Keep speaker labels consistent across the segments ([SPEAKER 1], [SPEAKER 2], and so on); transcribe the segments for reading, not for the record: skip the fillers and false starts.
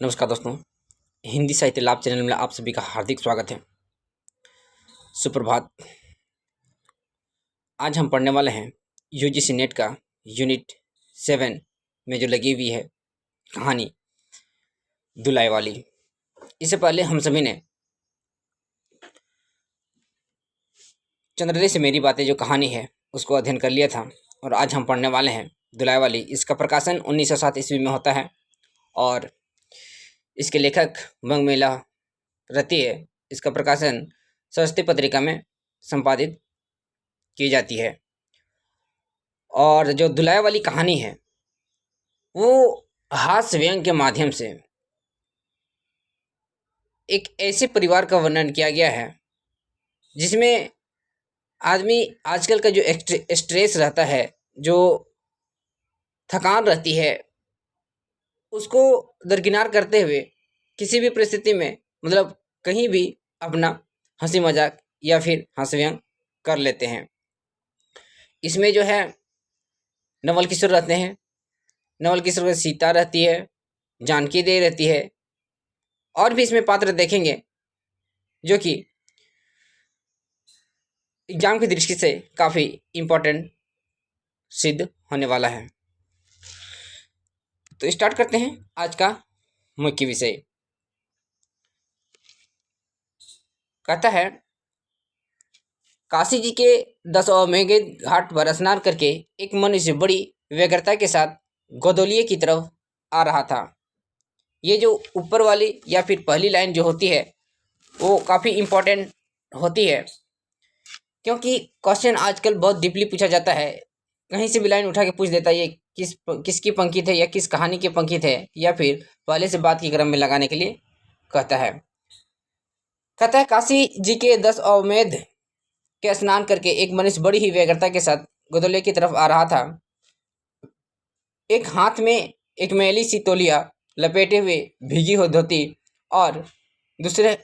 [SPEAKER 1] नमस्कार दोस्तों, हिंदी साहित्य लाभ चैनल में आप सभी का हार्दिक स्वागत है। सुप्रभात। आज हम पढ़ने वाले हैं यूजीसी नेट का यूनिट 7 में जो लगी हुई है कहानी दुलाई वाली। इससे पहले हम सभी ने चंद्रदे से मेरी बातें जो कहानी है उसको अध्ययन कर लिया था और आज हम पढ़ने वाले हैं दुलाई वाली। इसका प्रकाशन 1907 ईस्वी में होता है और इसके लेखक मंगमेला रति है। इसका प्रकाशन सरस्वती पत्रिका में संपादित की जाती है। और जो दुलाई वाली कहानी है वो हास्य व्यंग के माध्यम से एक ऐसे परिवार का वर्णन किया गया है जिसमें आदमी आजकल का जो स्ट्रेस रहता है, जो थकान रहती है, उसको दरकिनार करते हुए किसी भी परिस्थिति में मतलब कहीं भी अपना हंसी मजाक या फिर हास्य व्यंग कर लेते हैं। इसमें जो है नवल किशोर रहते हैं, नवल किशोर में सीता रहती है, जानकी देवी रहती है और भी इसमें पात्र देखेंगे जो कि एग्जाम की दृष्टि से काफ़ी इम्पोर्टेंट सिद्ध होने वाला है। तो स्टार्ट करते हैं आज का मुख्य विषय। कहता है, काशी जी के 10 अश्वमेध घाट पर स्नान करके एक मनुष्य बड़ी व्यग्रता के साथ गोदोलिये की तरफ आ रहा था। ये जो ऊपर वाली या फिर पहली लाइन जो होती है वो काफ़ी इम्पोर्टेंट होती है, क्योंकि क्वेश्चन आजकल बहुत डीपली पूछा जाता है। कहीं से भी लाइन उठा के पूछ देता है ये किसकी पंक्ति थे या किस कहानी की पंक्ति थे, या फिर पहले से बात की क्रम में लगाने के लिए कहता है। काशी जी के 10 अश्वमेध के स्नान करके एक मनुष्य बड़ी ही व्यग्रता के साथ गोदोलिये की तरफ आ रहा था। एक हाथ में एक मैली सी तौलिया लपेटे हुए भीगी हुई धोती और दूसरे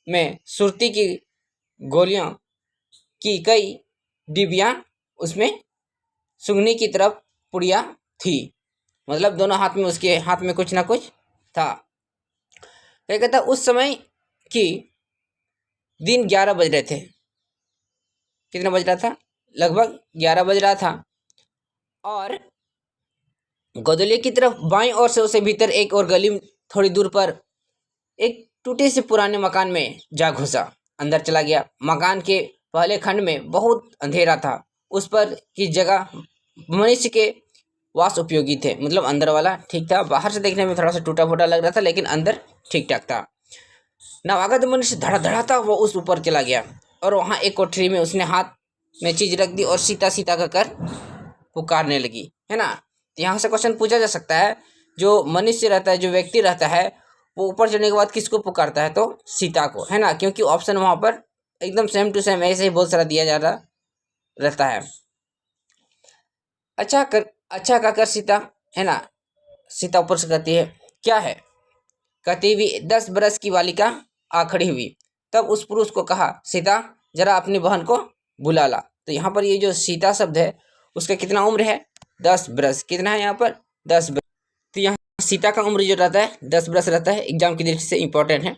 [SPEAKER 1] में सुरती की गोलियों की कई डिबियाँ, उसमें सुगनी की तरफ पुड़िया थी। मतलब दोनों हाथ में, उसके हाथ में कुछ ना कुछ था। क्या कहता, उस समय की दिन 11 बज रहे थे। कितना बज रहा था? लगभग 11 बज रहा था। और गोदोलिये की तरफ बाईं ओर से उसे भीतर एक और गली थोड़ी दूर पर एक टूटे से पुराने मकान में जा घुसा, अंदर चला गया। मकान के पहले खंड में बहुत अंधेरा था। उस पर की जगह मनुष्य के वास उपयोगी थे। मतलब अंदर वाला ठीक था, बाहर से देखने में थोड़ा सा टूटा फूटा लग रहा था, लेकिन अंदर ठीक ठाक था। नवागत मनुष्य धड़ाधड़ाता वो उस ऊपर चला गया और वहाँ एक कोठरी में उसने हाथ में चीज रख दी और सीता सीता कर पुकारने लगी, है ना। तो यहाँ से क्वेश्चन पूछा जा सकता है, जो मनुष्य रहता है, जो व्यक्ति रहता है, वो ऊपर चढ़ने के बाद किसको पुकारता है? तो सीता को, है ना, क्योंकि ऑप्शन वहाँ पर एकदम सेम टू सेम ऐसे ही बहुत सारा दिया जा रहा रहता है। अच्छा का कर सीता, है ना। सीता ऊपर से कहती है, क्या है? कहती हुई 10 बरस की बालिका आ खड़ी हुई। तब उस पुरुष को कहा, सीता जरा अपनी बहन को बुला ला। तो यहाँ पर ये जो सीता शब्द है उसका कितना उम्र है? 10 बरस। कितना है यहाँ पर? 10 बरस। तो यहाँ सीता का उम्र जो रहता है 10 बरस रहता है। एग्जाम की दृष्टि से इम्पोर्टेंट है।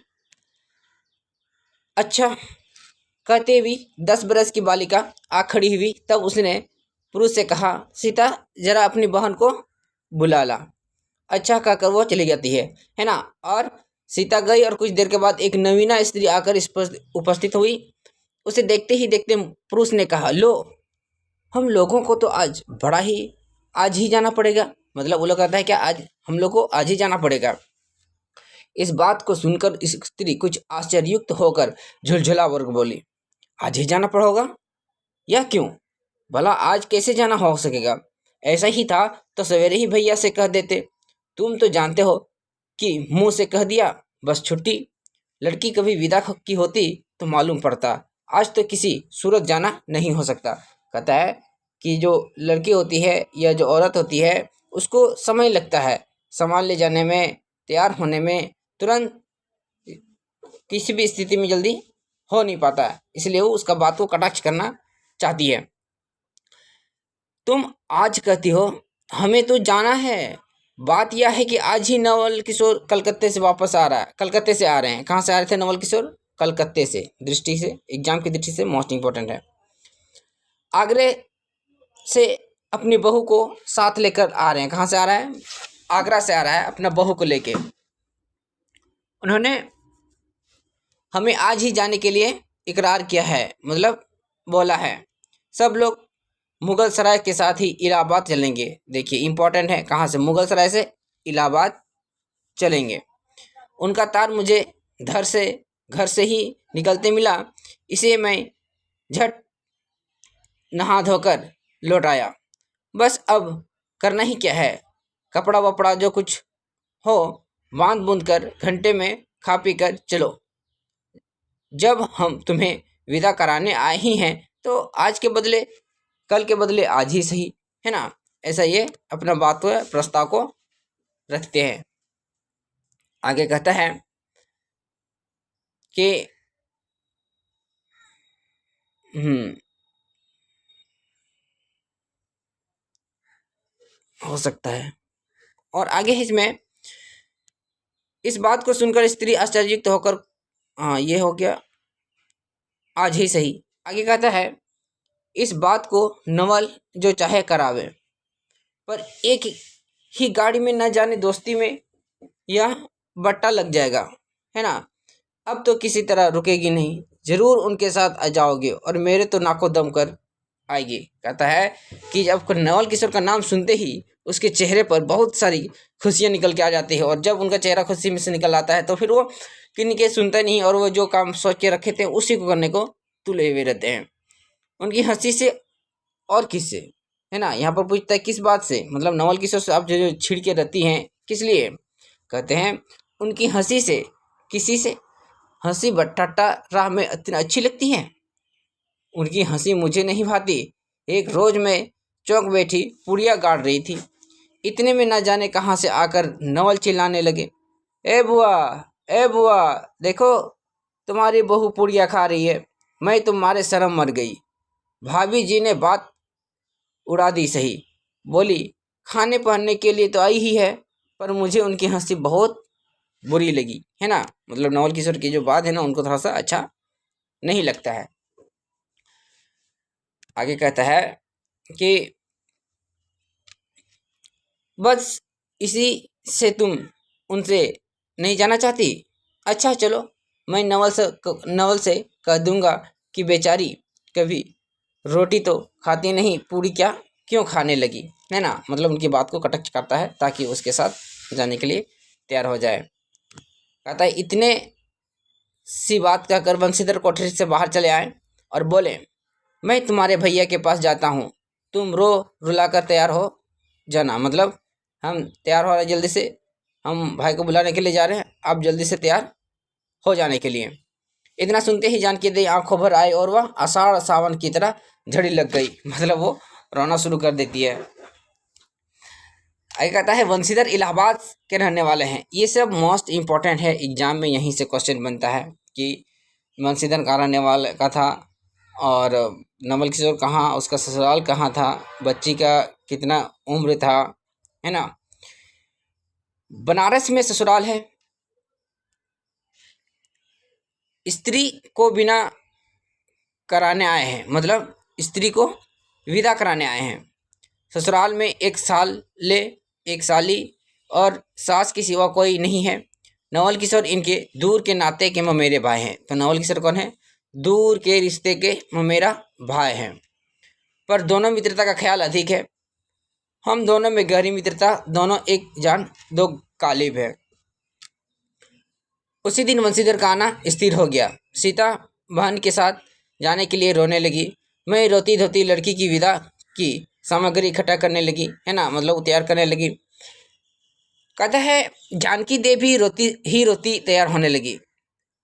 [SPEAKER 1] अच्छा, कहते हुई 10 बरस की बालिका आ खड़ी हुई। तब उसने पुरुष से कहा, सीता जरा अपनी बहन को बुला ला। अच्छा कहकर वो चली जाती है ना। और सीता गई और कुछ देर के बाद एक नवीना स्त्री आकर उपस्थित हुई। उसे देखते ही देखते पुरुष ने कहा, लो, हम लोगों को तो आज ही जाना पड़ेगा। मतलब वो लोग कहता है क्या, आज हम लोग को आज ही जाना पड़ेगा। इस बात को सुनकर इस स्त्री कुछ आश्चर्ययुक्त होकर झुलझुला वर्ग बोली, आज ही जाना पड़ेगा? यह क्यों? भला आज कैसे जाना हो सकेगा? ऐसा ही था तो सवेरे ही भैया से कह देते। तुम तो जानते हो कि मुंह से कह दिया बस छुट्टी। लड़की कभी विदा की होती तो मालूम पड़ता। आज तो किसी सूरत जाना नहीं हो सकता। कहता है कि जो लड़की होती है या जो औरत होती है उसको समय लगता है सामान ले जाने में, तैयार होने में। तुरंत किसी भी स्थिति में जल्दी हो नहीं पाता, इसलिए वो उसका बात को कटाक्ष करना चाहती है। तुम आज कहती हो हमें तो जाना है, बात यह है कि आज ही नवल किशोर कलकत्ते से वापस आ रहा है, कलकत्ते से आ रहे हैं। कहाँ से आ रहे थे नवल किशोर? कलकत्ते से। दृष्टि से, एग्जाम की दृष्टि से मोस्ट इंपॉर्टेंट है। आगरे से अपनी बहू को साथ लेकर आ रहे हैं। कहाँ से आ रहा है? आगरा से आ रहा है अपना बहू को लेके। उन्होंने हमें आज ही जाने के लिए इकरार किया है, मतलब बोला है। सब लोग मुगल सराय के साथ ही इलाहाबाद चलेंगे। देखिए इंपॉर्टेंट है, कहाँ से? मुगल सराय से इलाहाबाद चलेंगे। उनका तार मुझे घर से ही निकलते मिला, इसे मैं झट नहा धोकर लौट आया। बस अब करना ही क्या है, कपड़ा वपड़ा जो कुछ हो बांध बूंद कर घंटे में खा पी कर चलो। जब हम तुम्हें विदा कराने आए ही हैं तो आज के बदले कल के बदले आज ही सही, है ना? ऐसा ये अपना बात हुआ प्रस्ताव को रखते हैं। आगे कहता है कि हो सकता है। और आगे इसमें इस बात को सुनकर स्त्री आश्चर्यचकित होकर, हाँ ये हो गया आज ही सही। आगे कहता है इस बात को नवल जो चाहे करावे, पर एक ही गाड़ी में न जाने दोस्ती में यह बट्टा लग जाएगा, है ना? अब तो किसी तरह रुकेगी नहीं, जरूर उनके साथ आ जाओगे और मेरे तो नाको दम कर आएगी। कहता है कि जब नवल किशोर का नाम सुनते ही उसके चेहरे पर बहुत सारी खुशियाँ निकल के आ जाती है, और जब उनका चेहरा खुशी में से निकल आता है तो फिर वो किन्हीं के सुनते नहीं, और वो जो काम सोच के रखे थे उसी को करने को तुले हुए रहते हैं। उनकी हंसी से और किससे, है ना? यहाँ पर पूछता है किस बात से, मतलब नवल किशोर से आप जो छिड़ के रहती हैं किस लिए? कहते हैं उनकी हंसी से, किसी से हंसी बट्टाटा राह में इतनी अच्छी लगती है, उनकी हंसी मुझे नहीं भाती। एक रोज मैं चौंक बैठी पुड़िया गाड़ रही थी, इतने में न जाने कहाँ से आकर नवल चिल्लाने लगे, ए बुआ, ए बुआ, देखो तुम्हारी बहू पुड़िया खा रही है। मैं तुम्हारे शर्म मर गई। भाभी जी ने बात उड़ा दी सही, बोली खाने पहनने के लिए तो आई ही है, पर मुझे उनकी हंसी बहुत बुरी लगी, है ना? मतलब नवल किशोर की जो बात है ना उनको थोड़ा सा अच्छा नहीं लगता है। आगे कहता है कि बस इसी से तुम उनसे नहीं जाना चाहती? अच्छा चलो, मैं नवल से कह दूंगा कि बेचारी कभी रोटी तो खाती नहीं, पूरी क्या क्यों खाने लगी, है ना? मतलब उनकी बात को कटाक्ष करता है ताकि उसके साथ जाने के लिए तैयार हो जाए। कहता है इतने सी बात कहकर बंशीधर कोठरी से बाहर चले आए और बोले, मैं तुम्हारे भैया के पास जाता हूँ, तुम रुला कर तैयार हो जाना। मतलब हम तैयार हो रहे जल्दी से, हम भाई को बुलाने के लिए जा रहे हैं, आप जल्दी से तैयार हो जाने के लिए। इतना सुनते ही जानकी देवी आंखों भर आई और वह आषाढ़ सावन की तरह झड़ी लग गई, मतलब वो रोना शुरू कर देती है। आगे कहता है वंशीधर इलाहाबाद के रहने वाले हैं। ये सब मोस्ट इम्पोर्टेंट है, एग्जाम में यहीं से क्वेश्चन बनता है कि वंशीधर कहाँ रहने वाले का था, और नवल किशोर कहाँ, उसका ससुराल कहाँ था, बच्ची का कितना उम्र था, है ना? बनारस में ससुराल है। स्त्री को बिना कराने आए हैं, मतलब स्त्री को विदा कराने आए हैं। ससुराल में एक साली और सास के सिवा कोई नहीं है। नवल किशोर इनके दूर के नाते के ममेरे भाई हैं। तो नवल किशोर कौन है? दूर के रिश्ते के ममेरा भाई हैं, पर दोनों मित्रता का ख्याल अधिक है। हम दोनों में गहरी मित्रता, दोनों एक जान दो कालिब है। उसी दिन वंशीधर का आना स्थिर हो गया। सीता बहन के साथ जाने के लिए रोने लगी। मैं रोती धोती लड़की की विदा की सामग्री इकट्ठा करने लगी, है ना? मतलब तैयार करने लगी। कहता है जानकी देवी रोती तैयार होने लगी।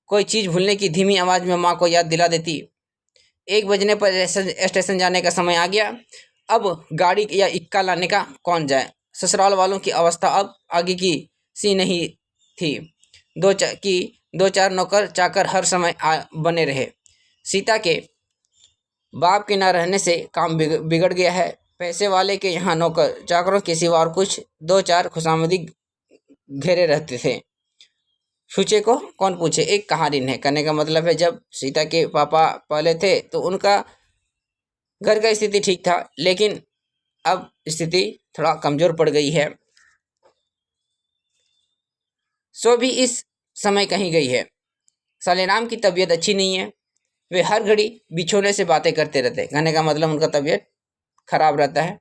[SPEAKER 1] कोई चीज़ भूलने की धीमी आवाज़ में माँ को याद दिला देती। 1 बजने पर स्टेशन जाने का समय आ गया। अब गाड़ी या इक्का लाने का कौन जाए? ससुराल वालों की अवस्था अब आगे की सी नहीं थी। 2-4 नौकर चाकर हर समय बने रहे। सीता के बाप के न रहने से काम बिगड़ गया है। पैसे वाले के यहाँ नौकर चाकरों के सिवा और कुछ 2-4 खुशामदी घेरे रहते थे। सूचे को कौन पूछे, एक कहानी है। कहने का मतलब है जब सीता के पापा पहले थे तो उनका घर का स्थिति ठीक था, लेकिन अब स्थिति थोड़ा कमजोर पड़ गई है। सो भी इस समय कहीं गई है। सालेराम की तबीयत अच्छी नहीं है, वे हर घड़ी बिछोने से बातें करते रहते। कहने का मतलब उनका तबीयत खराब रहता है।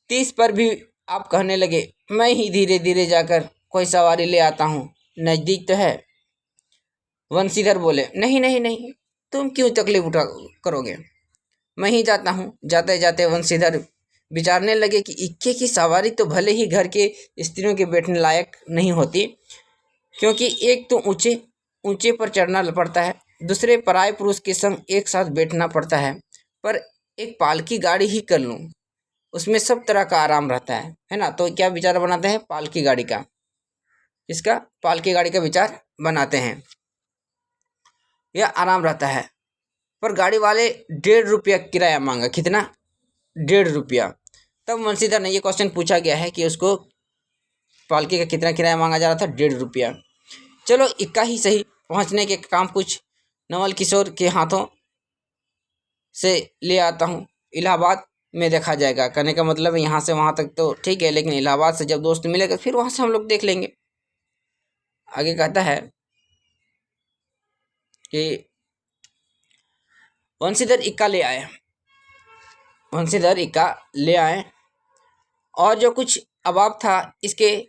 [SPEAKER 1] 30 पर भी आप कहने लगे, मैं ही धीरे धीरे जाकर कोई सवारी ले आता हूँ, नज़दीक तो है। वंशीधर बोले, नहीं नहीं नहीं, तुम क्यों तकलीफ उठा करोगे, मैं ही जाता हूँ। जाते जाते वंशीधर विचारने लगे कि इक्के की सवारी तो भले ही घर के स्त्रियों के बैठने लायक नहीं होती, क्योंकि एक तो ऊंचे ऊंचे पर चढ़ना पड़ता है, दूसरे पराये पुरुष के संग एक साथ बैठना पड़ता है। पर एक पालकी गाड़ी ही कर लूँ, उसमें सब तरह का आराम रहता है ना। तो क्या विचार बनाते हैं पालकी गाड़ी का, इसका पालकी गाड़ी का विचार बनाते हैं। यह आराम रहता है। पर गाड़ी वाले 1.5 रुपया किराया मांगा। कितना? 1.5 रुपया। तब वंशीधर ने ये क्वेश्चन पूछा गया है कि उसको पालकी का कितना किराया मांगा जा रहा था, 1.5 रुपया। चलो इक्का ही सही, पहुंचने के काम कुछ नवल किशोर के हाथों से ले आता हूँ, इलाहाबाद में देखा जाएगा। कहने का मतलब है यहाँ से वहाँ तक तो ठीक है, लेकिन इलाहाबाद से जब दोस्त मिलेगा फिर वहाँ से हम लोग देख लेंगे। आगे कहता है कि वंशीधर इक्का ले आए। वंशीधर इक्का ले आए और जो कुछ अबाब था इसके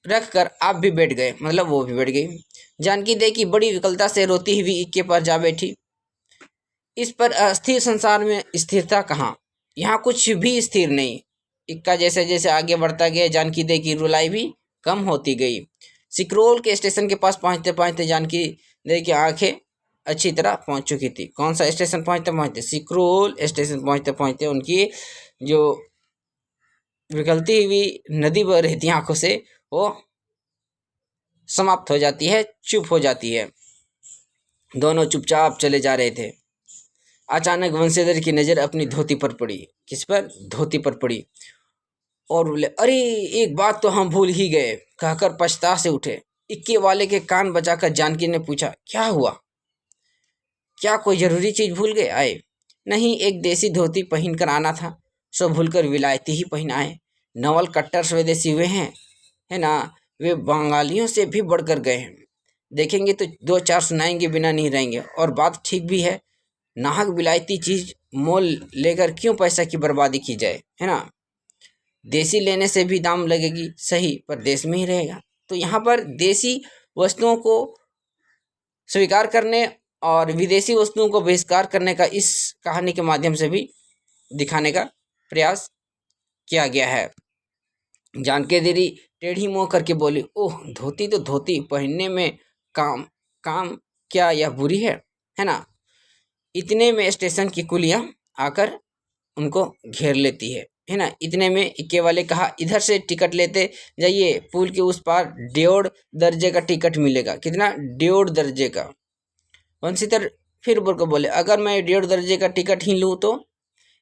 [SPEAKER 1] रख कर आप भी बैठ गए, मतलब वो भी बैठ गई। जानकी देवी की बड़ी विकलता से रोती हुई इक्के पर जा बैठी। इस पर अस्थिर संसार में स्थिरता कहाँ, यहाँ कुछ भी स्थिर नहीं। इक्का जैसे जैसे आगे बढ़ता गया जानकी देवी की रुलाई भी कम होती गई। सिकरोल के स्टेशन के पास पहुंचते पहुंचते जानकी देवी की आंखें अच्छी तरह पहुंच चुकी थी। कौन सा स्टेशन पहुंचते पहुंचते? सिकरोल स्टेशन पहुंचते पहुंचते उनकी जो विकलती हुई नदी बह रही थी आंखों से, वो समाप्त हो जाती है, चुप हो जाती है। दोनों चुपचाप चले जा रहे थे। अचानक वंशीधर की नज़र अपनी धोती पर पड़ी। किस पर? धोती पर पड़ी। और बोले, अरे एक बात तो हम भूल ही गए, कहकर पछता से उठे। इक्के वाले के कान बजाकर जानकी ने पूछा, क्या हुआ, क्या कोई जरूरी चीज भूल गए आए? नहीं, एक देसी धोती पहन कर आना था, सो भूलकर विलायती ही पहन आए। नवल कट्टर स्वदेशी हुए हैं, है ना, वे बंगालियों से भी बढ़कर गए हैं। देखेंगे तो 2-4 सुनाएंगे, बिना नहीं रहेंगे। और बात ठीक भी है, नाहक विलायती चीज मोल लेकर क्यों पैसा की बर्बादी की जाए, है ना। देसी लेने से भी दाम लगेगी सही, पर देश में ही रहेगा। तो यहाँ पर देसी वस्तुओं को स्वीकार करने और विदेशी वस्तुओं को बहिष्कार करने का इस कहानी के माध्यम से भी दिखाने का प्रयास किया गया है। जानकी देवी टेढ़ी मुँह करके बोली, ओह धोती तो धोती, पहनने में काम क्या यह बुरी है ना। इतने में स्टेशन की कुलियाँ आकर उनको घेर लेती है ना। इतने में इक्के वाले कहा, इधर से टिकट लेते जाइए, पुल के उस पार 1.5 दर्जे का टिकट मिलेगा। कितना? 1.5 दर्जे का। वंशीधर फिर बोल कर बोले, अगर मैं 1.5 दर्जे का टिकट ही लूँ तो?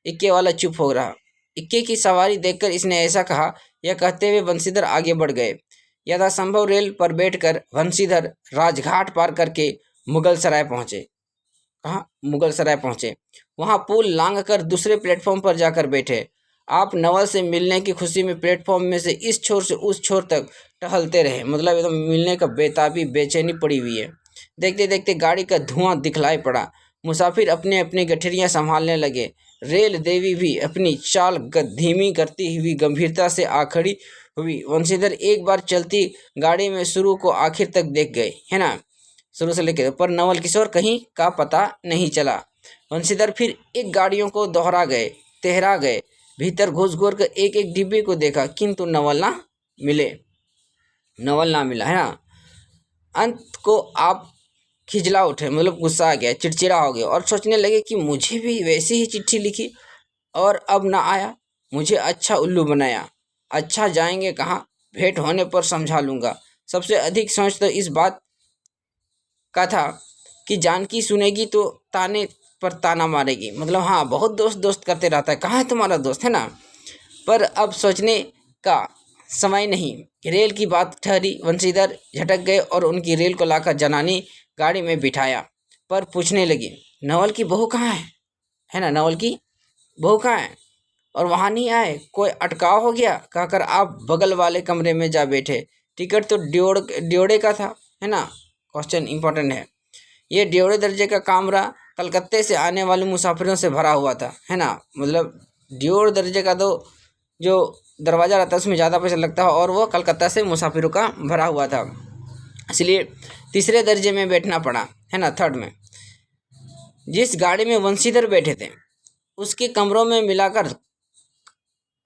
[SPEAKER 1] इक्के वाला चुप हो रहा। इक्के की सवारी देखकर इसने ऐसा कहा, यह कहते हुए वंशीधर आगे बढ़ गए। यथासंभव रेल पर बैठकर वंशीधर राजघाट पार करके मुगल सराय पहुंचे। कहाँ? मुगल सराय पहुंचे। वहां पुल लांघ कर दूसरे प्लेटफॉर्म पर जाकर बैठे। आप नवल से मिलने की खुशी में प्लेटफॉर्म में से इस छोर से उस छोर तक टहलते रहे, मतलब एकदम मिलने का बेताबी बेचैनी पड़ी हुई है। देखते देखते गाड़ी का धुआं दिखलाई पड़ा। मुसाफिर अपने अपनी गठरियां संभालने लगे। रेल देवी भी अपनी चाल धीमी करती हुई गंभीरता से आ खड़ी हुई। वंशीधर एक बार चलती गाड़ी में शुरू को आखिर तक देख गए, है ना, शुरू से लेकर, पर नवल किशोर कहीं का पता नहीं चला। वंशीधर फिर एक गाड़ियों को दोहरा गए, तेहरा गए, भीतर घुस घोर कर एक एक डिब्बे को देखा, किंतु नवल ना मिला, है ना। अंत को आप खिजला उठे, मतलब गुस्सा आ गया, चिड़चिड़ा हो गया और सोचने लगे कि मुझे भी वैसी ही चिट्ठी लिखी और अब ना आया, मुझे अच्छा उल्लू बनाया। अच्छा जाएंगे कहाँ, भेंट होने पर समझा लूँगा। सबसे अधिक सोच तो इस बात का था कि जानकी सुनेगी तो ताने पर ताना मारेगी। मतलब हाँ, बहुत दोस्त दोस्त करते रहता है, कहाँ है तुम्हारा दोस्त, है ना। पर अब सोचने का समय नहीं। रेल की बात ठहरी। वंशीधर झटक गए और उनकी रेल को लाकर जनानी गाड़ी में बिठाया। पर पूछने लगी, नवल की बहू कहाँ है ना, नवल की बहू कहाँ है, और वहाँ नहीं आए, कोई अटकाव हो गया, कहकर आप बगल वाले कमरे में जा बैठे। टिकट तो ड्योड़े का था, है ना। क्वेश्चन इंपॉर्टेंट है। ये ड्योड़े दर्जे का कमरा कलकत्ते से आने वाले मुसाफिरों से भरा हुआ था, है ना। मतलब ड्योड़ दर्जे का तो जो दरवाज़ा रहता है उसमें ज़्यादा पैसा लगता है, और वो कलकत्ता से मुसाफिरों का भरा हुआ था, इसलिए तीसरे दर्जे में बैठना पड़ा, है ना, थर्ड में। जिस गाड़ी में वंशीधर बैठे थे उसके कमरों में मिलाकर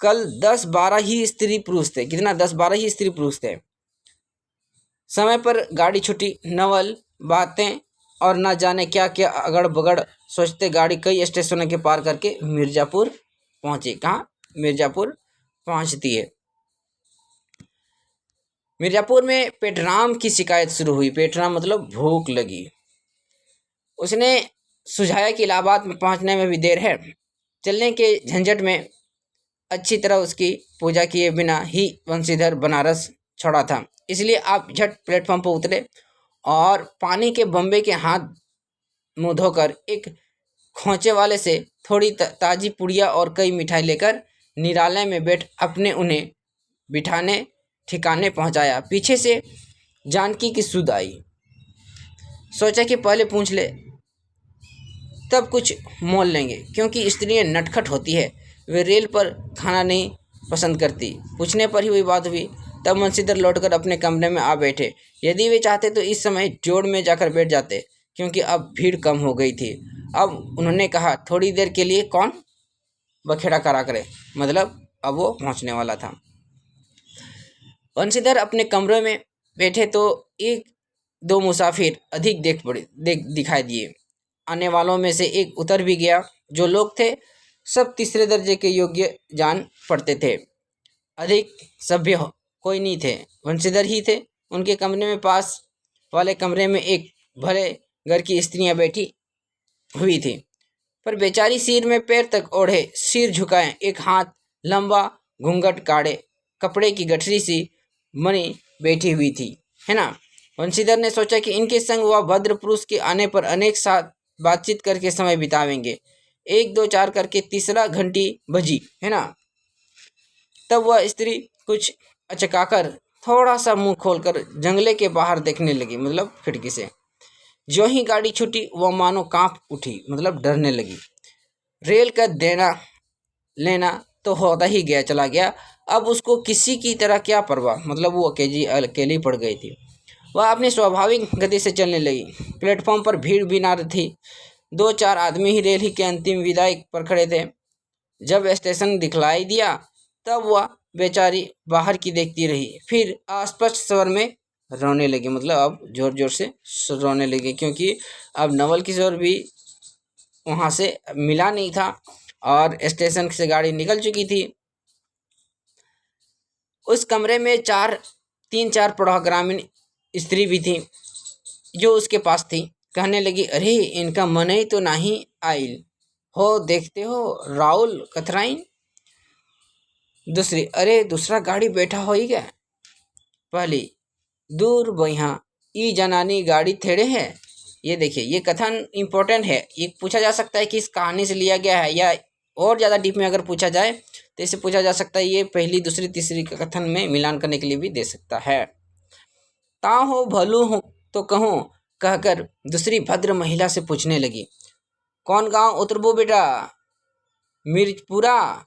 [SPEAKER 1] कल 10-12 ही स्त्री पुरुष थे। कितना? 10-12 ही स्त्री पुरुष थे। समय पर गाड़ी छूटी। नवल बातें और ना जाने क्या क्या अगड़ बगड़ सोचते गाड़ी कई स्टेशनों के पार करके मिर्ज़ापुर पहुंची। कहाँ? मिर्ज़ापुर पहुंचती है। मिर्ज़ापुर में पेटराम की शिकायत शुरू हुई। पेटराम मतलब भूख लगी। उसने सुझाया कि इलाहाबाद में पहुंचने में भी देर है। चलने के झंझट में अच्छी तरह उसकी पूजा किए बिना ही वंशीधर बनारस छोड़ा था, इसलिए आप झट प्लेटफॉर्म पर उतरे और पानी के बम्बे के हाथ मुँह धोकर एक खोचे वाले से थोड़ी ताज़ी पुड़िया और कई मिठाई लेकर निरालय में बैठ अपने उन्हें बिठाने ठिकाने पहुंचाया। पीछे से जानकी की सुध आई। सोचा कि पहले पूछ ले तब कुछ मोल लेंगे, क्योंकि स्त्रियां नटखट होती है, वे रेल पर खाना नहीं पसंद करती। पूछने पर ही वही बात हुई। तब वंशीधर लौटकर अपने कमरे में आ बैठे। यदि वे चाहते तो इस समय जोड़ में जाकर बैठ जाते, क्योंकि अब भीड़ कम हो गई थी। अब उन्होंने कहा, थोड़ी देर के लिए कौन बखेड़ा करा करे, मतलब अब वो पहुंचने वाला था। वंशीधर अपने कमरे में बैठे तो एक दो मुसाफिर अधिक दिखाई दिए। आने वालों में से एक उतर भी गया। जो लोग थे सब तीसरे दर्जे के योग्य जान पड़ते थे। अधिक सभ्य कोई नहीं थे, वंशीधर ही थे। उनके कमरे में पास वाले कमरे में एक भले घर की स्त्रियां बैठी हुई थी, पर बेचारी सिर में पैर तक ओढ़े, सिर झुकाए, एक हाथ लंबा घूंघट काढ़े कपड़े की गठरी सी मनी बैठी हुई थी, है ना। वंशीधर ने सोचा कि इनके संग वह भद्र पुरुष के आने पर अनेक साथ बातचीत करके समय बितावेंगे। 1 2 4 करके तीसरा घंटी बजी, है ना। तब वह स्त्री कुछ अचकाकर थोड़ा सा मुंह खोलकर जंगले के बाहर देखने लगी, मतलब खिड़की से। जो ही गाड़ी छूटी वह मानो कांप उठी, मतलब डरने लगी। रेल का देना लेना तो होता ही गया, चला गया। अब उसको किसी की तरह क्या परवाह, मतलब वो अकेली पड़ गई थी। वह अपनी स्वाभाविक गति से चलने लगी। प्लेटफॉर्म पर भीड़ भी ना थी। 2-4 आदमी ही रेल ही के अंतिम विदाई पर खड़े थे। जब स्टेशन दिखलाई दिया तब वह बेचारी बाहर की देखती रही, फिर अस्पष्ट स्वर में रोने लगी। मतलब अब जोर जोर से रोने लगी, क्योंकि अब नवल किशोर भी वहाँ से मिला नहीं था और स्टेशन से गाड़ी निकल चुकी थी। उस कमरे में 3-4 प्रौढ़ ग्रामीण स्त्री भी थी जो उसके पास थी। कहने लगी, अरे इनका मन ही तो नहीं आइल हो, देखते हो राहुल कथराइन। दूसरी, अरे दूसरा गाड़ी बैठा हो ही क्या। पहली, दूर बहिया ई जनानी गाड़ी थेड़े है। ये देखिए, ये कथन इम्पोर्टेंट है। ये पूछा जा सकता है कि इस कहानी से लिया गया है, या और ज़्यादा डीप में अगर पूछा जाए तो इसे पूछा जा सकता है ये पहली दूसरी तीसरी के कथन में मिलान करने के लिए भी दे सकता है। ता हो भलू हो तो कहूँ, कहकर दूसरी भद्र महिला से पूछने लगी, कौन गांव उतरबो बेटा? मिर्जपुरा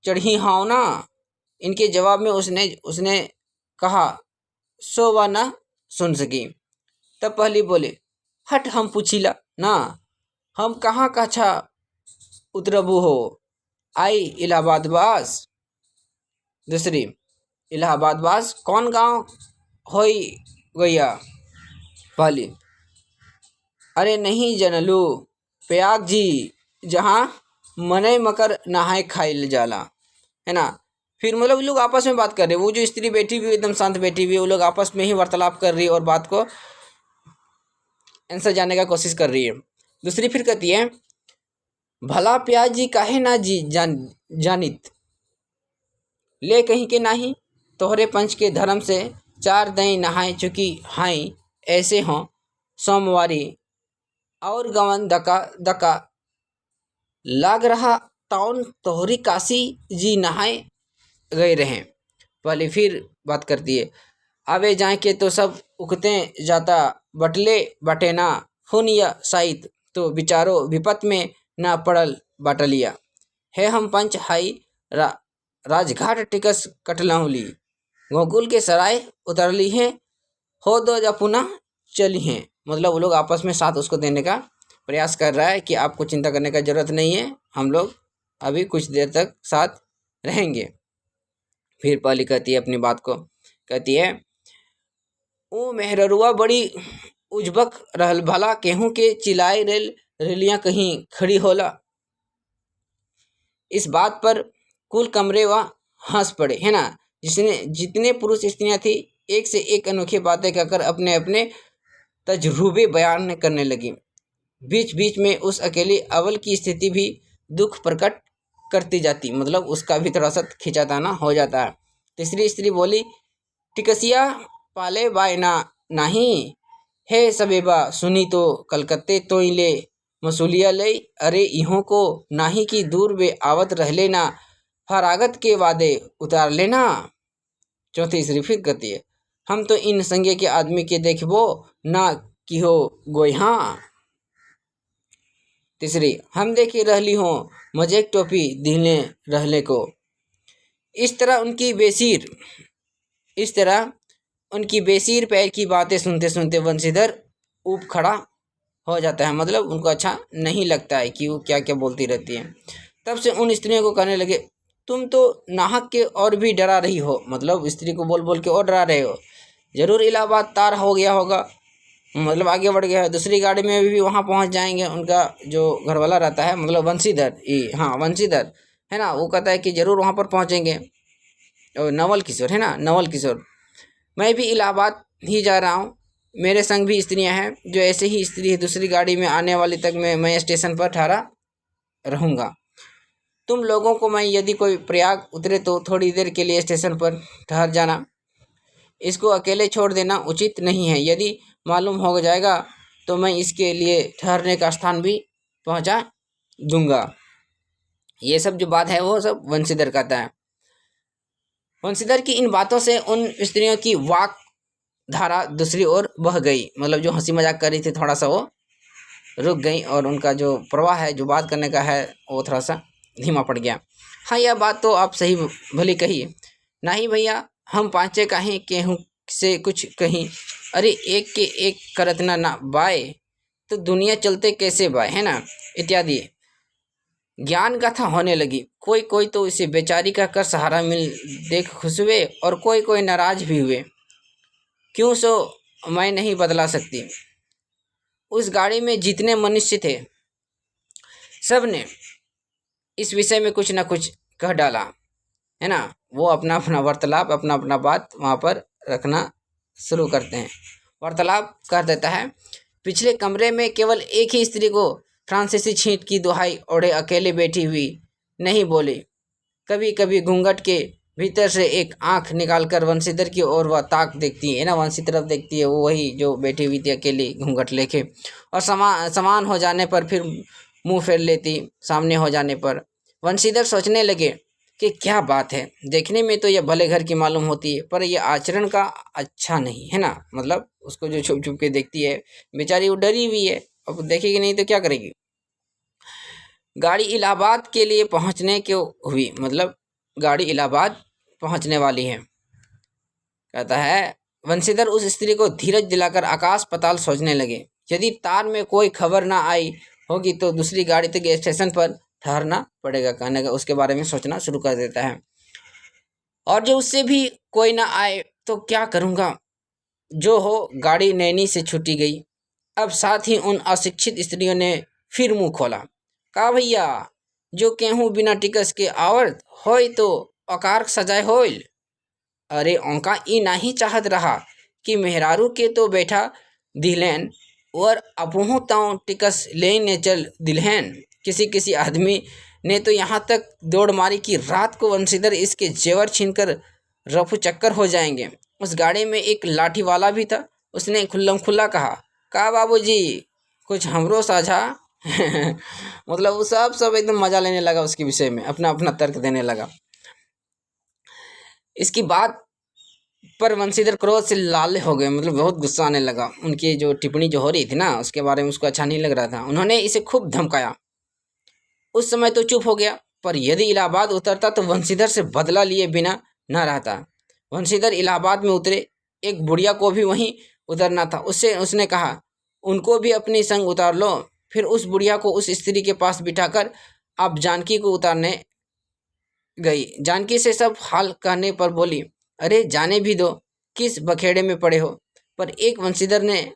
[SPEAKER 1] चढ़ी हावना। इनके जवाब में उसने कहा, सो वह न सुन सकी। तब पहली बोले, हट हम पूछिला ना, हम कहाँ कछा उतरबू हो, आई इलाहाबाद बास। दूसरी, इलाहाबाद बास कौन गांव होई गैया। पहली, अरे नहीं जनलू, प्रयाग जी, जहाँ मनई मकर नहाए खाइल जाला, है ना। फिर मतलब लोग आपस में बात कर रहे हैं। वो जो स्त्री बैठी हुई एकदम शांत बैठी हुई है, वो लोग आपस में ही वार्तालाप कर रही है और बात को आंसर जानने का कोशिश कर रही है। दूसरी फिर कहती है, भला प्याज जी काहे ना जी जानित, ले कहीं के नाही, तोहरे पंच के धर्म से 4 दई नहाए चुकी हाई, ऐसे हों सोमवारी और गवन दका दका, लाग रहा टाउन तोहरी काशी जी नहाए गए रहें। पहले फिर बात करती है, आवे जाए के तो सब उकते जाता, बटले बटेना हुन या साइत, तो बिचारो विपत में ना पड़ल बाटलिया, है हम पंच हाई राजघाट टिकस कटलाहुली, गोकुल के सराय उतरली है, हो दो या पुनः चली हैं। मतलब वो लोग आपस में साथ उसको देने का प्रयास कर रहा है कि आपको चिंता करने का जरूरत नहीं है, हम लोग अभी कुछ देर तक साथ रहेंगे। फिर पहली कहती है अपनी बात को, कहती है, ओ मेहररुआ बड़ी उजबक रहल, भला केहू के चिल्लाए रेलियां कहीं खड़ी होला। इस बात पर कुल कमरे व हंस पड़े, है ना। जितने पुरुष स्त्रियां थी एक से एक अनोखी बातें कहकर अपने अपने तजुर्बे बयान करने लगी। बीच बीच में उस अकेली अव्वल की स्थिति भी दुख प्रकट करती जाती, मतलब उसका भी थोड़ा सा खिंचाताना हो जाता है। तीसरी स्त्री बोली, टिकसिया पाले बाय ना नहीं है सबेबा, सुनी तो कलकत्ते तो ले मसूलिया ले, अरे इहों को नाही की दूर वे आवत रहले ना, फरागत के वादे उतार लेना। चौथी स्त्री फिर कहती है, हम तो इन संगे के आदमी के देखबो ना कि हो गोयहा। तीसरी, हम देखी रहली हो मजेक टोपी दिहले रहले को। इस तरह उनकी बेसीर पैर की बातें सुनते सुनते वंशीधर ऊप खड़ा हो जाता है, मतलब उनको अच्छा नहीं लगता है कि वो क्या क्या बोलती रहती हैं। तब से उन स्त्रियों को कहने लगे, तुम तो नाहक के और भी डरा रही हो, मतलब स्त्री को बोल बोल के और डरा रहे हो, जरूर इलाहाबाद तार हो गया होगा, मतलब आगे बढ़ गया है, दूसरी गाड़ी में भी वहाँ पहुँच जाएंगे। उनका जो घरवाला रहता है, मतलब वंशीधर, हाँ वंशीधर है ना, वो कहता है कि जरूर वहाँ पर पहुँचेंगे। और नवल किशोर है ना, नवल किशोर, मैं भी इलाहाबाद ही जा रहा हूँ, मेरे संग भी स्त्रियां हैं, जो ऐसे ही स्त्री है, दूसरी गाड़ी में आने वाली तक मैं स्टेशन पर ठहरा रहूँगा। तुम लोगों को मैं यदि कोई प्रयाग उतरे तो थोड़ी देर के लिए स्टेशन पर ठहर जाना, इसको अकेले छोड़ देना उचित नहीं है, यदि मालूम हो जाएगा तो मैं इसके लिए ठहरने का स्थान भी पहुंचा दूंगा। ये सब जो बात है वो सब वंशीधर कहता है। वंशीधर की इन बातों से उन स्त्रियों की वाक धारा दूसरी ओर बह गई, मतलब जो हंसी मजाक कर रही थी थोड़ा सा वो रुक गई, और उनका जो प्रवाह है, जो बात करने का है, वो थोड़ा सा धीमा पड़ गया। हाँ, यह बात तो आप सही भली कही, नहीं भैया हम पांचे काहे केहू से कुछ कहीं, अरे एक के एक करत ना बाय, तो दुनिया चलते कैसे बाय, है ना, इत्यादि ज्ञान गाथा होने लगी। कोई कोई तो इसे बेचारी का कर सहारा मिल देख खुश हुए, और कोई कोई नाराज भी हुए, क्यों सो मैं नहीं बदला सकती। उस गाड़ी में जितने मनुष्य थे सब ने इस विषय में कुछ ना कुछ कह डाला, है ना। वो अपना अपना वार्तालाप, अपना अपना बात वहाँ पर रखना शुरू करते हैं। वार्तालाप कर देता है, पिछले कमरे में केवल एक ही स्त्री को फ्रांसीसी छींट की दुहाई ओढ़े अकेले बैठी हुई नहीं बोली। कभी कभी घूंघट के भीतर से एक आंख निकालकर वंशीधर की ओर वह ताक देखती है ना, वंशी तरफ देखती है, वो वही जो बैठी हुई थी अकेली घूंघट लेके, और समान हो जाने पर फिर मुंह फेर लेती। सामने हो जाने पर वंशीधर सोचने लगे कि क्या बात है, देखने में तो यह भले घर की मालूम होती है, पर यह आचरण का अच्छा नहीं है ना, मतलब उसको जो छुप छुप के देखती है, बेचारी वो डरी हुई है, अब देखेगी नहीं तो क्या करेगी। गाड़ी इलाहाबाद के लिए पहुंचने क्यों हुई, मतलब गाड़ी इलाहाबाद पहुंचने वाली है। कहता है, वंशीधर उस स्त्री को धीरज दिलाकर आकाश पाताल सोचने लगे। यदि तार में कोई खबर ना आई होगी तो दूसरी गाड़ी तक स्टेशन पर ठहरना पड़ेगा, कहने का उसके बारे में सोचना शुरू कर देता है। और जो उससे भी कोई ना आए तो क्या करूँगा, जो हो गाड़ी नैनी से छूटी गई। अब साथ ही उन अशिक्षित स्त्रियों ने फिर मुंह खोला, का भैया जो केहू बिना टिकस के आवत होय तो अकार सजाए होइल, अरे ओंका ई नहीं चाहत रहा कि मेहरारू के तो बैठा दिहलेन, और अपहू ताऊ टिकस लेने चल दिलहन। किसी किसी आदमी ने तो यहाँ तक दौड़ मारी कि रात को वंशीधर इसके जेवर छीनकर रफू चक्कर हो जाएंगे। उस गाड़ी में एक लाठी वाला भी था। उसने खुल्लम खुल्ला कहा, का बाबूजी कुछ हमरो साझा। मतलब वो सब एकदम मजा लेने लगा उसके विषय में, अपना अपना तर्क देने लगा। इसकी बात पर वंशीधर क्रोध से लाल हो गए, मतलब बहुत गुस्सा आने लगा। उनकी जो टिप्पणी जो हो रही थी ना उसके बारे में उसको अच्छा नहीं लग रहा था। उन्होंने इसे खूब धमकाया। उस समय तो चुप हो गया, पर यदि इलाहाबाद उतरता तो वंशीधर से बदला लिए बिना न रहता। वंशीधर इलाहाबाद में उतरे, एक बुढ़िया को भी वहीं उतरना था। उसने कहा, उनको भी अपनी संग उतार लो। फिर उस बुढ़िया को उस स्त्री के पास बिठाकर आप जानकी को उतारने गई। जानकी से सब हाल कहने पर बोली, अरे जाने भी दो, किस बखेड़े में पड़े हो। पर एक वंशीधर ने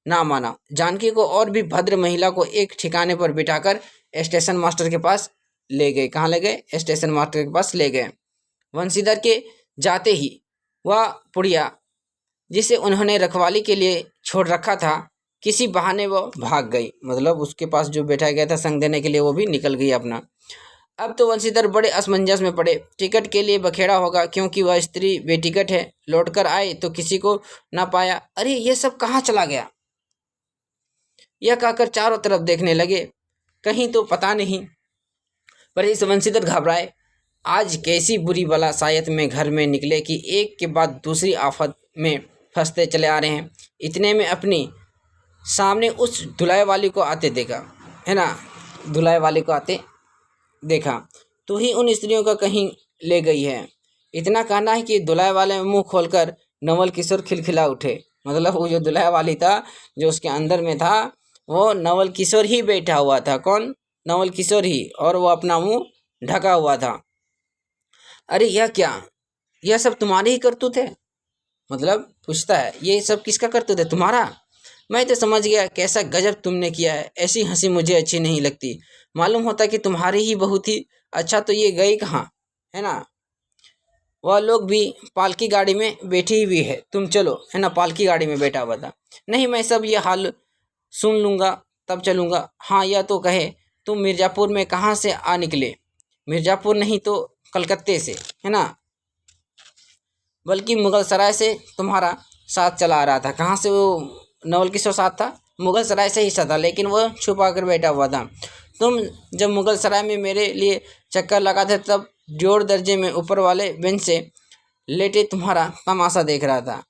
[SPEAKER 1] ना माना। जानकी को और भी भद्र महिला को एक ठिकाने पर बिठाकर स्टेशन मास्टर के पास ले गए। कहाँ ले गए? स्टेशन मास्टर के पास ले गए। वंशीधर के जाते ही वह पुड़िया जिसे उन्होंने रखवाली के लिए छोड़ रखा था, किसी बहाने वो भाग गई। मतलब उसके पास जो बैठाया गया था संग देने के लिए, वो भी निकल गई अपना। अब तो वंशीधर बड़े असमंजस में पड़े। टिकट के लिए बखेड़ा होगा, क्योंकि वह स्त्री बेटिकट है। लौटकर आए तो किसी को ना पाया। अरे ये सब कहाँ चला गया, यह कहकर चारों तरफ देखने लगे, कहीं तो पता नहीं। पर इस वंशीधर घबराए। आज कैसी बुरी बला शायद में घर में निकले कि एक के बाद दूसरी आफत में फंसते चले आ रहे हैं। इतने में अपनी सामने उस धुलाई वाली को आते देखा, है ना, धुलाई वाली को आते देखा। तू ही उन स्त्रियों का कहीं ले गई है। इतना कहना है कि धुलाई वाले मुंह खोलकर नवल किशोर खिलखिला उठे। मतलब वो जो धुलाई वाली था, जो उसके अंदर में था, वो नवल किशोर ही बैठा हुआ था। कौन? नवल किशोर ही, और वो अपना मुंह ढका हुआ था। अरे यह क्या, यह सब तुम्हारे ही करतूत है? मतलब पूछता है, ये सब किसका करतूत है? तुम्हारा? मैं तो समझ गया कैसा गजब तुमने किया है। ऐसी हंसी मुझे अच्छी नहीं लगती। मालूम होता कि तुम्हारी ही बहू थी। अच्छा तो ये गई कहाँ, है ना? वह लोग भी पालकी गाड़ी में बैठी हुई है, तुम चलो, है ना, पालकी गाड़ी में बैठा हुआ था। नहीं, मैं सब ये हाल सुन लूँगा तब चलूँगा। हाँ, यह तो कहे, तुम मिर्ज़ापुर में कहाँ से आ निकले? मिर्ज़ापुर नहीं तो कलकत्ते से, है ना, बल्कि मुगल सराय से तुम्हारा साथ चला आ रहा था। कहाँ से वो नवल किशोर साथ था? मुगल सराय से ही साथ था, लेकिन वो छुपा कर बैठा हुआ था। तुम जब मुगल सराय में मेरे लिए चक्कर लगाते तब जोड़ दर्जे में ऊपर वाले बेंच से लेटे तुम्हारा तमाशा देख रहा था।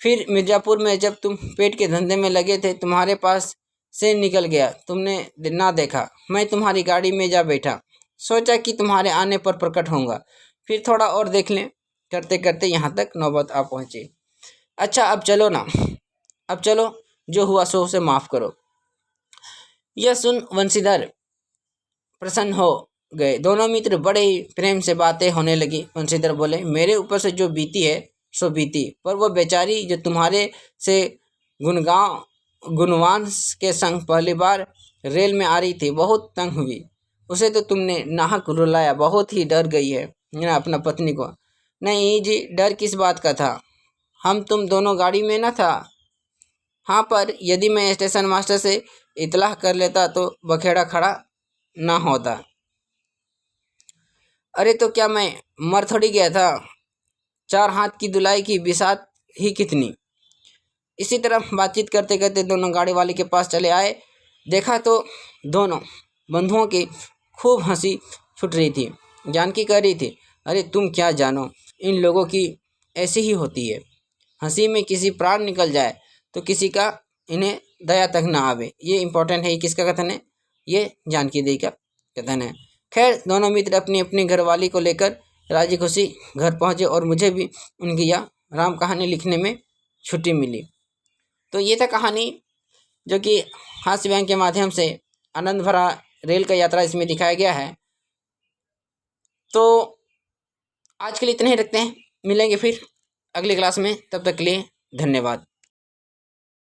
[SPEAKER 1] फिर मिर्ज़ापुर में जब तुम पेट के धंधे में लगे थे, तुम्हारे पास से निकल गया, तुमने ना देखा। मैं तुम्हारी गाड़ी में जा बैठा, सोचा कि तुम्हारे आने पर प्रकट होऊंगा, फिर थोड़ा और देख लें। करते करते यहाँ तक नौबत आ पहुँची। अच्छा अब चलो ना, अब चलो, जो हुआ सो उसे माफ़ करो। यह सुन वंशीधर प्रसन्न हो गए। दोनों मित्र बड़े ही प्रेम से बातें होने लगी। वंशीधर बोले, मेरे ऊपर से जो बीती है सो बीती, पर वो बेचारी जो तुम्हारे से गुणवान के संग पहली बार रेल में आ रही थी, बहुत तंग हुई। उसे तो तुमने नाहक रुलाया, बहुत ही डर गई है ना अपना पत्नी को। नहीं जी, डर किस बात का था, हम तुम दोनों गाड़ी में ना था। हाँ, पर यदि मैं स्टेशन मास्टर से इतलाह कर लेता तो बखेड़ा खड़ा ना होता। अरे तो क्या मैं मर थोड़ी गया था? 4 हाथ की धुलाई की बिसात ही कितनी। इसी तरह बातचीत करते करते दोनों गाड़ी वाले के पास चले आए। देखा तो दोनों बंधुओं की खूब हंसी छूट रही थी। जानकी कह रही थी, अरे तुम क्या जानो, इन लोगों की ऐसी ही होती है। हंसी में किसी प्राण निकल जाए तो किसी का इन्हें दया तक ना आवे। ये इम्पोर्टेंट है। ये किसका कथन है? ये जानकी देवी का कथन है। खैर, दोनों मित्र अपनी अपनी घरवाली को लेकर राजी खुशी घर पहुँचे और मुझे भी उनकी यह राम कहानी लिखने में छुट्टी मिली। तो ये था कहानी, जो कि हास्य व्यंग के माध्यम से आनंद भरा रेल का यात्रा इसमें दिखाया गया है। तो आज के लिए इतना ही रखते हैं, मिलेंगे फिर अगली क्लास में, तब तक के लिए धन्यवाद।